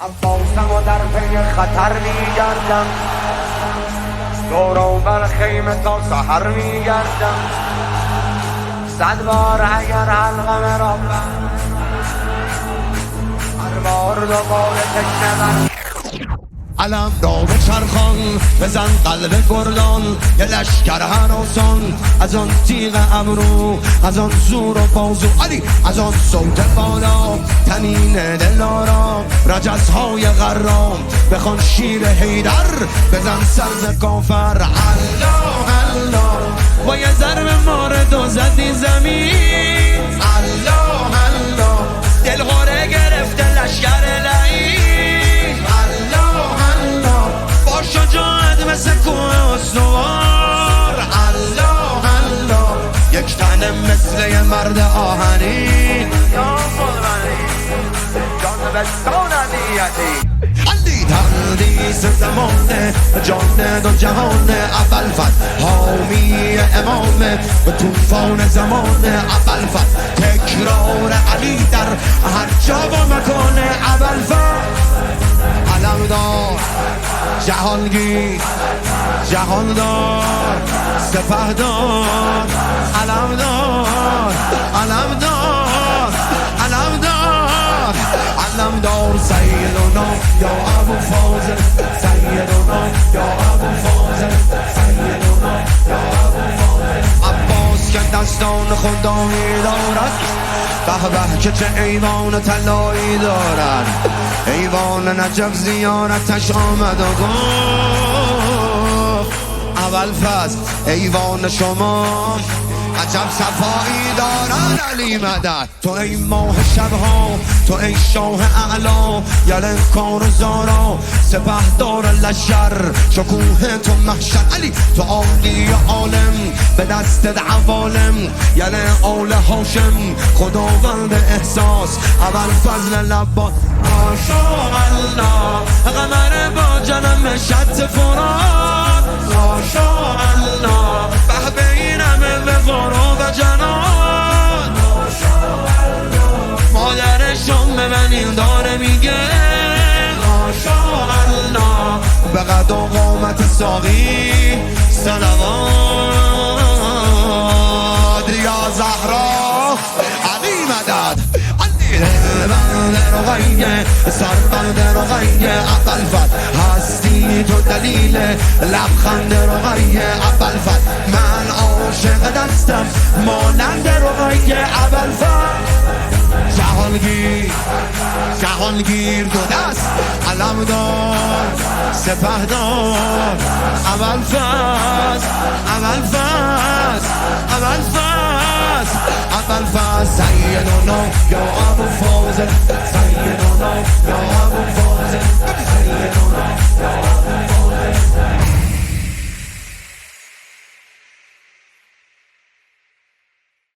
عباسم و در پی خطر میگردم، دور و بر خیمه تا سحر میگردم. 100 بار اگر حلقم را هر بار دوباره تشنه بر علم را به چرخان بزن قلب گردان، یه لشکر هراسان از آن تیغ ابرو، از آن زور و بازو علی، از آن صوت بالا تنین دلارا، رجزهای غرام بخوان شیر حیدر، بزن سرز کافر الله الله، با یه ضرب مارد و زدی زمین الله الله، دلغاره گرفته لشکر لعین شجاعت مثل کوه استوار الله الله، یک تنه مثل یه مرد آهنی یا مولانی جان بستان نیتی. علی تقدیس زمانه جان دو جهان، اول فت حامی امامه به توفان زمان، اول فت تکرار علی در هر جا و مکان، اول فت علمدار جهانگیر جهاندار سپهدار، علمدار علمدار علمدار علمدار، سیدنا یا ابو فاضل، سیدنا یا ابو فاضل، سیدنا یا ابو فاضل. عباس که دستان خدایی دارد، به به که چه ایوان طلایی دارد، ایوان نجف زیارتش آمد و گفت اول فصل ایوان شما عجب صفایی دارد علی مدد. تو ای ماه شبها، تو ای شاه اعلا، یلن کار زارا سپهدار لشر، شکوه تو محشر علی، تو عالی عالم به دست عوالم، یلن آل هاشم خداوند احساس، اول فضل لبا ماشاءالله، قمر با جنم شط فرات ماشاءالله، به بینمه به غروب جنان مادر شم ببینیم داره میگه ماشاءالله، به قد و قامت ساقی صلوات یا زهرا علی مدد. در غیه سر در غیه اول فت هستی تو دلیل لبخند رغیه، اول فت من عاشق دستم مانند رغیه، اول فت جهانگیر جهانگیر دو دست، علمدار سپهدار، اول فت اول فت اول فت اول فت، سیدنا یا